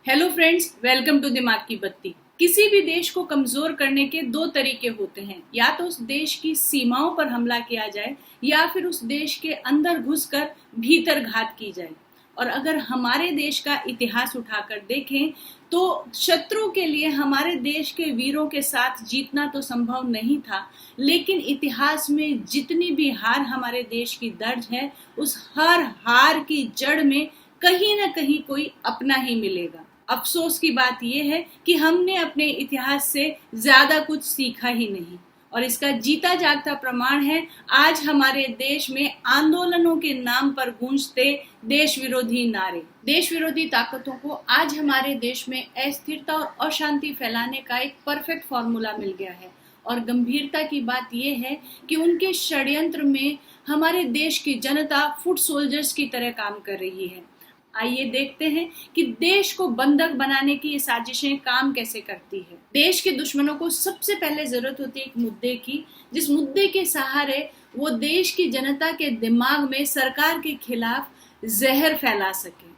Hello friends, welcome to दिमाग की बत्ती। किसी भी देश को कमजोर करने के दो तरीके होते हैं, या तो उस देश की सीमाओं पर हमला किया जाए या फिर उस देश के अंदर घुसकर भीतर घात की जाए। और अगर हमारे देश का इतिहास उठाकर देखें तो शत्रु के लिए हमारे देश के वीरों के साथ जीतना तो संभव नहीं था, लेकिन इतिहास में जितनी भी हार हमारे देश की दर्ज है, उस हर हार की जड़ में कहीं ना कहीं कोई अपना ही मिलेगा। अफसोस की बात यह है कि हमने अपने इतिहास से ज्यादा कुछ सीखा ही नहीं, और इसका जीता जागता प्रमाण है आज हमारे देश में आंदोलनों के नाम पर गूंजते देश विरोधी नारे। देश विरोधी ताकतों को आज हमारे देश में अस्थिरता और अशांति फैलाने का एक परफेक्ट फॉर्मूला मिल गया है, और गंभीरता की बात यह है कि उनके षड्यंत्र में हमारे देश की जनता फुट सोल्जर्स की तरह काम कर रही है। आइए देखते हैं कि देश को बंधक बनाने की ये साजिशें काम कैसे करती है। देश के दुश्मनों को सबसे पहले जरूरत होती है एक मुद्दे की, जिस मुद्दे के सहारे वो देश की जनता के दिमाग में सरकार के खिलाफ जहर फैला सके।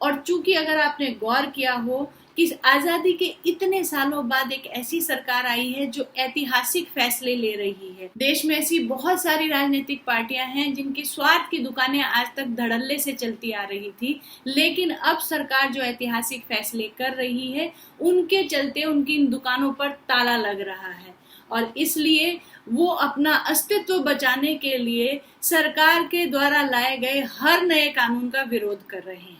और चूंकि अगर आपने गौर किया हो कि आजादी के इतने सालों बाद एक ऐसी सरकार आई है जो ऐतिहासिक फैसले ले रही है। देश में ऐसी बहुत सारी राजनीतिक पार्टियां हैं जिनकी स्वार्थ की दुकानें आज तक धड़ल्ले से चलती आ रही थी, लेकिन अब सरकार जो ऐतिहासिक फैसले कर रही है उनके चलते उनकी इन दुकानों पर ताला लग रहा है, और इसलिए वो अपना अस्तित्व बचाने के लिए सरकार के द्वारा लाए गए हर नए कानून का विरोध कर रहे हैं।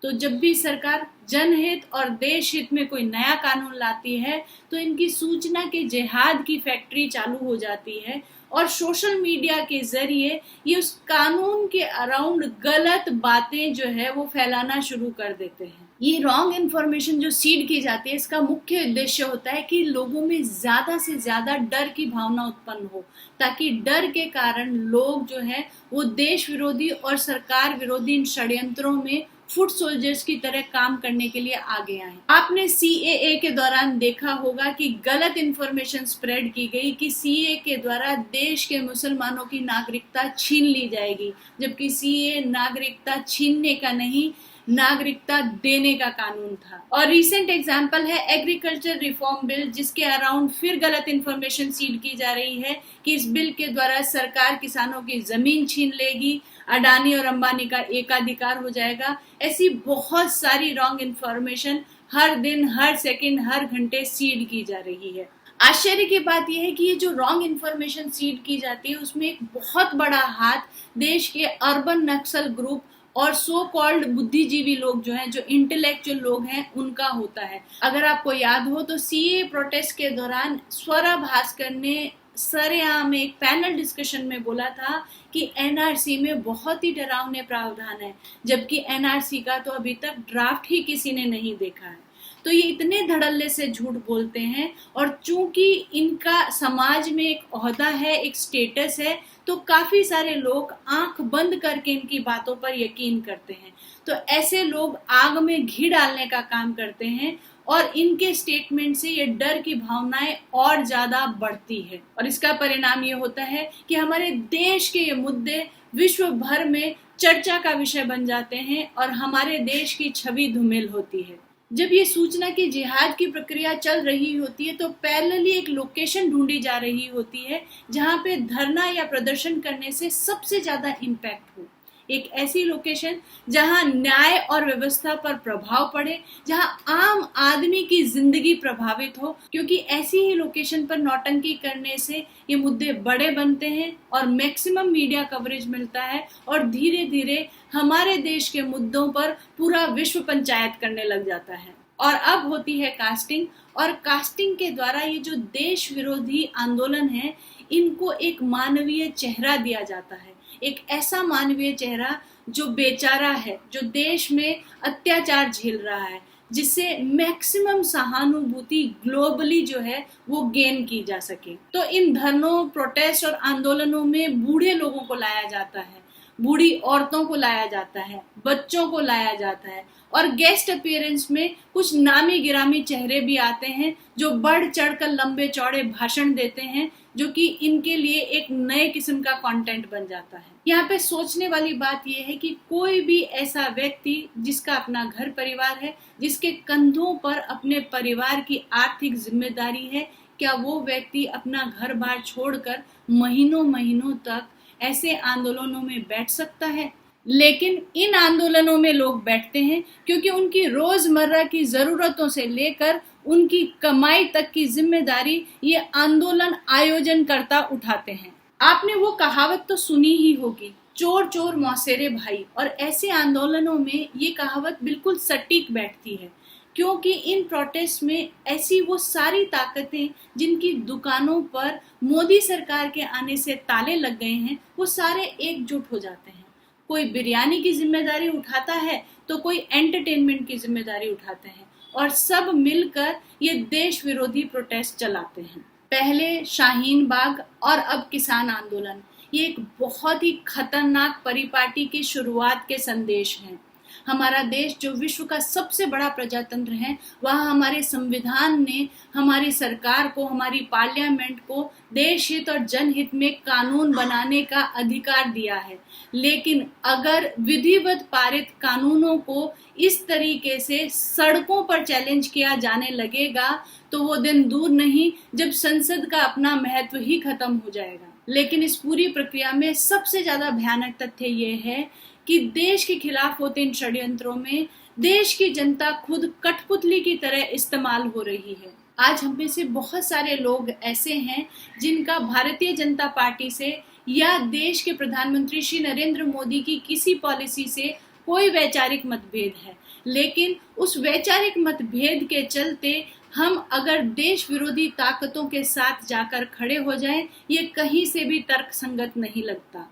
तो जब भी सरकार जनहित और देश हित में कोई नया कानून लाती है तो इनकी सूचना के जिहाद की फैक्ट्री चालू हो जाती है, और सोशल मीडिया के जरिए ये उस कानून के अराउंड गलत बातें जो है वो फैलाना शुरू कर देते हैं। ये रॉन्ग इन्फॉर्मेशन जो सीड की जाती है, इसका मुख्य उद्देश्य होता है कि लोगों में ज्यादा से ज्यादा डर की भावना उत्पन्न हो, ताकि डर के कारण लोग जो है वो देश विरोधी और सरकार विरोधी इन षड्यंत्रों में फुट सोल्जर्स की तरह काम करने के लिए आगे आए। आपने सीएए के दौरान देखा होगा कि गलत इंफॉर्मेशन स्प्रेड की गई कि सीएए के द्वारा देश के मुसलमानों की नागरिकता छीन ली जाएगी, जबकि सीएए नागरिकता छीनने का नहीं, नागरिकता देने का कानून था। और रिसेंट एग्जांपल है एग्रीकल्चर रिफॉर्म बिल, जिसके अराउंड फिर गलत इंफॉर्मेशन सीड की जा रही है कि इस बिल के द्वारा सरकार किसानों की जमीन छीन लेगी, अडानी और अंबानी का एकाधिकार हो जाएगा। ऐसी बहुत सारी रॉन्ग इंफॉर्मेशन हर दिन, हर सेकंड, हर घंटे सीड की जा रही है। आश्चर्य की बात यह है कि ये जो रॉन्ग इंफॉर्मेशन सीड की जाती है उसमें एक बहुत बड़ा हाथ देश के अर्बन नक्सल ग्रुप और सो कॉल्ड बुद्धिजीवी लोग जो हैं, जो इंटेलेक्चुअल लोग हैं, उनका होता है। अगर आपको याद हो तो सीए प्रोटेस्ट के दौरान स्वरा भास्कर ने सरेआम एक पैनल डिस्कशन में बोला था कि एनआरसी में बहुत ही डरावने प्रावधान है, जबकि एनआरसी का तो अभी तक ड्राफ्ट ही किसी ने नहीं देखा है। तो ये इतने धड़ल्ले से झूठ बोलते हैं, और चूंकि इनका समाज में एक ओहदा है, एक स्टेटस है, तो काफी सारे लोग आंख बंद करके इनकी बातों पर यकीन करते हैं। तो ऐसे लोग आग में घी डालने का काम करते हैं, और इनके स्टेटमेंट से ये डर की भावनाएं और ज्यादा बढ़ती है, और इसका परिणाम ये होता है कि हमारे देश के ये मुद्दे विश्व भर में चर्चा का विषय बन जाते हैं और हमारे देश की छवि धूमिल होती है। जब ये सूचना की जिहाद की प्रक्रिया चल रही होती है तो पैरेलली एक लोकेशन ढूंढी जा रही होती है जहां पे धरना या प्रदर्शन करने से सबसे ज्यादा इम्पैक्ट हो। एक ऐसी लोकेशन जहां न्याय और व्यवस्था पर प्रभाव पड़े, जहां आम आदमी की जिंदगी प्रभावित हो, क्योंकि ऐसी ही लोकेशन पर नौटंकी करने से ये मुद्दे बड़े बनते हैं और मैक्सिमम मीडिया कवरेज मिलता है, और धीरे धीरे हमारे देश के मुद्दों पर पूरा विश्व पंचायत करने लग जाता है। और अब होती है कास्टिंग, और कास्टिंग के द्वारा ये जो देश विरोधी आंदोलन है इनको एक मानवीय चेहरा दिया जाता है, एक ऐसा मानवीय चेहरा जो बेचारा है, जो देश में अत्याचार झेल रहा है, जिससे मैक्सिमम सहानुभूति ग्लोबली जो है वो गेन की जा सके। तो इन धरनों, प्रोटेस्ट और आंदोलनों में बूढ़े लोगों को लाया जाता है, बूढ़ी औरतों को लाया जाता है, बच्चों को लाया जाता है और गेस्ट अपीयरेंस में कुछ नामी गिरामी चेहरे भी आते हैं जो बढ़ चढ़कर लंबे चौड़े भाषण देते हैं, जो कि इनके लिए एक नए किस्म का कंटेंट बन जाता है। यहाँ पे सोचने वाली बात यह है कि कोई भी ऐसा व्यक्ति जिसका अपना घर परिवार है, जिसके कंधों पर अपने परिवार की आर्थिक जिम्मेदारी है, क्या वो व्यक्ति अपना घर बार छोड़कर महीनों महीनों तक ऐसे आंदोलनों में बैठ सकता है? लेकिन इन आंदोलनों में लोग बैठते हैं क्योंकि उनकी रोजमर्रा की जरूरतों से लेकर उनकी कमाई तक की जिम्मेदारी ये आंदोलन आयोजनकर्ता उठाते हैं। आपने वो कहावत तो सुनी ही होगी, चोर चोर मौसेरे भाई, और ऐसे आंदोलनों में ये कहावत बिल्कुल सटीक बैठती है क्योंकि इन प्रोटेस्ट में ऐसी वो सारी ताकतें जिनकी दुकानों पर मोदी सरकार के आने से ताले लग गए हैं, वो सारे एकजुट हो जाते हैं। कोई बिरयानी की जिम्मेदारी उठाता है तो कोई एंटरटेनमेंट की जिम्मेदारी उठाते हैं और सब मिलकर ये देश विरोधी प्रोटेस्ट चलाते हैं। पहले शाहीन बाग और अब किसान आंदोलन, ये एक बहुत ही खतरनाक परिपाटी की शुरुआत के संदेश हैं। हमारा देश जो विश्व का सबसे बड़ा प्रजातंत्र है, वहाँ हमारे संविधान ने हमारी सरकार को, हमारी पार्लियामेंट को देश हित और जनहित में कानून बनाने का अधिकार दिया है। लेकिन अगर विधिवत पारित कानूनों को इस तरीके से सड़कों पर चैलेंज किया जाने लगेगा तो वो दिन दूर नहीं जब संसद का अपना महत्व ही खत्म हो जाएगा। लेकिन इस पूरी प्रक्रिया में सबसे ज्यादा भयानक तथ्य ये है कि देश के खिलाफ होते इन षड्यंत्रों में देश की जनता खुद कठपुतली की तरह इस्तेमाल हो रही है। आज हम में से बहुत सारे लोग ऐसे हैं जिनका भारतीय जनता पार्टी से या देश के प्रधानमंत्री श्री नरेंद्र मोदी की किसी पॉलिसी से कोई वैचारिक मतभेद है, लेकिन उस वैचारिक मतभेद के चलते हम अगर देश विरोधी ताकतों के साथ जाकर खड़े हो जाएं, ये कहीं से भी तर्कसंगत नहीं लगता।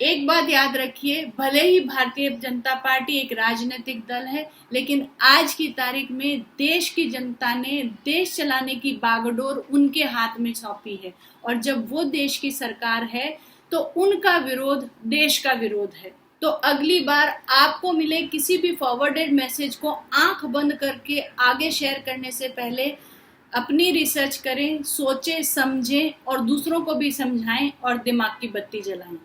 एक बात याद रखिए, भले ही भारतीय जनता पार्टी एक राजनीतिक दल है, लेकिन आज की तारीख में देश की जनता ने देश चलाने की बागडोर उनके हाथ में सौंपी है और जब वो देश की सरकार है तो उनका विरोध देश का विरोध है। तो अगली बार आपको मिले किसी भी फॉरवर्डेड मैसेज को आंख बंद करके आगे शेयर करने से पहले अपनी रिसर्च करें, सोचें, समझें और दूसरों को भी समझाएं और दिमाग की बत्ती जलाएं।